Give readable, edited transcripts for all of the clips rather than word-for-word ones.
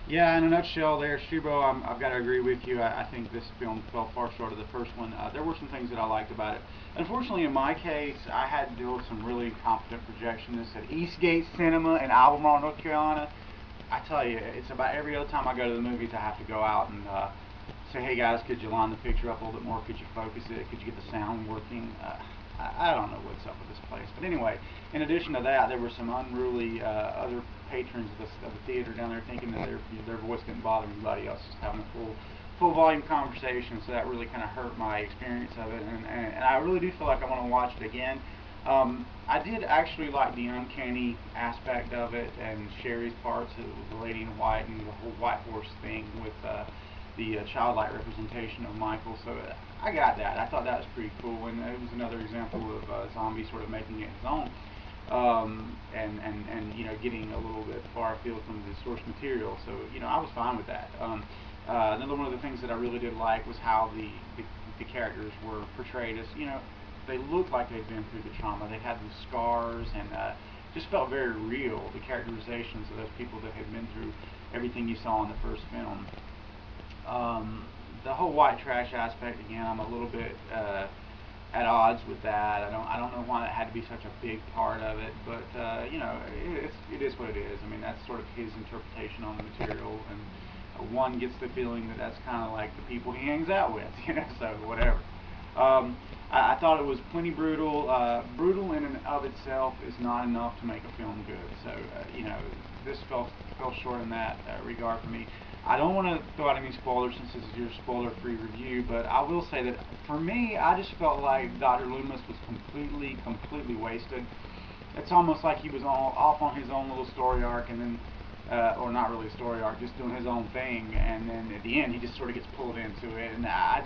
Yeah, in a nutshell, there, Shubo, I've got to agree with you. I think this film fell far short of the first one. There were some things that I liked about it. Unfortunately, in my case, I had to deal with some really incompetent projectionists at Eastgate Cinema in Albemarle, North Carolina. I tell you, it's about every other time I go to the movies, I have to go out and say, hey guys, could you line the picture up a little bit more? Could you focus it? Could you get the sound working? I don't know what's up with this place. But anyway, in addition to that, there were some unruly other patrons of the theater down there thinking that their voice didn't bother anybody else, just having a full volume conversation. So that really kind of hurt my experience of it, and I really do feel like I want to watch it again. I did actually like the uncanny aspect of it and Sherry's parts, the lady in white and the whole white horse thing with the childlike representation of Michael. So I got that. I thought that was pretty cool, and it was another example of zombie sort of making it his own, and getting a little bit far afield from the source material. So I was fine with that. Another one of the things that I really did like was how the characters were portrayed as they looked like they'd been through the trauma. They had the scars and just felt very real. The characterizations of those people that had been through everything you saw in the first film. The whole white trash aspect, again, I'm a little bit at odds with that. I don't know why that had to be such a big part of it, but it is what it is. I mean, that's sort of his interpretation on the material, and one gets the feeling that that's kind of like the people he hangs out with, so whatever. I thought it was plenty brutal. Brutal in and of itself is not enough to make a film good. So this fell short in that regard for me. I don't want to throw out any spoilers since this is your spoiler-free review, but I will say that for me, I just felt like Dr. Loomis was completely wasted. It's almost like he was all off on his own little story arc, and then or not really a story arc, just doing his own thing, and then at the end he just sort of gets pulled into it, and I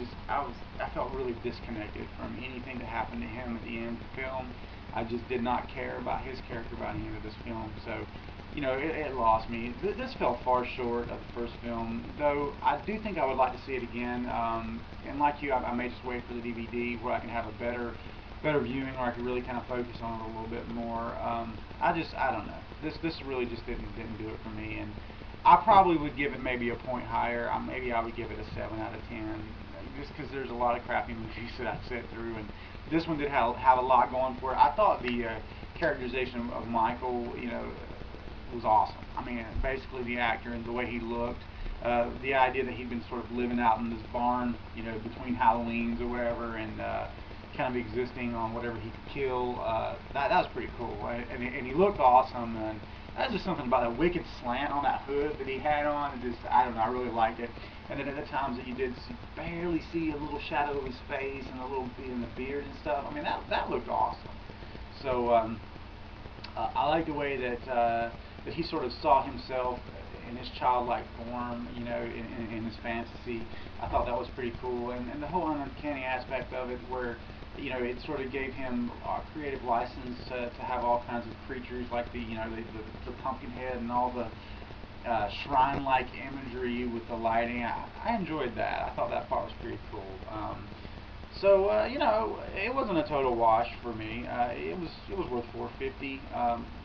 felt really disconnected from anything that happened to him at the end of the film. I just did not care about his character by the end of this film, so it lost me. This fell far short of the first film, though I do think I would like to see it again. And like you, I may just wait for the DVD where I can have a better viewing, or I could really kind of focus on it a little bit more. I don't know. This really just didn't do it for me, and I probably would give it maybe a point higher. Maybe I would give it a 7 out of 10, just because there's a lot of crappy movies that I've sat through, and this one did have a lot going for it. I thought the characterization of Michael, was awesome. I mean, basically the actor and the way he looked, the idea that he'd been sort of living out in this barn, between Halloweens or whatever, and kind of existing on whatever he could kill. That was pretty cool, and he looked awesome. And that's just something about that wicked slant on that hood that he had on. It just, I don't know, I really liked it. And then at the times that you did barely see a little shadow of his face and a little bit in the beard and stuff. I mean, that looked awesome. So I like the way that he sort of saw himself in his childlike form, in his fantasy. I thought that was pretty cool, and the whole uncanny aspect of it, where it sort of gave him a creative license to have all kinds of creatures like the pumpkin head and all the shrine-like imagery with the lighting. I enjoyed that. I thought that part was pretty cool. So it wasn't a total wash for me. It was worth 450.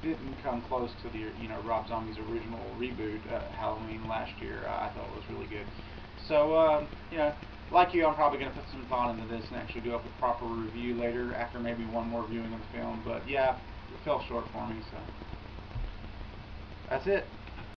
Didn't come close to the Rob Zombie's original reboot Halloween last year. I thought it was really good. So like you, I'm probably going to put some thought into this and actually do up a proper review later after maybe one more viewing of the film. But yeah, it fell short for me. So that's it.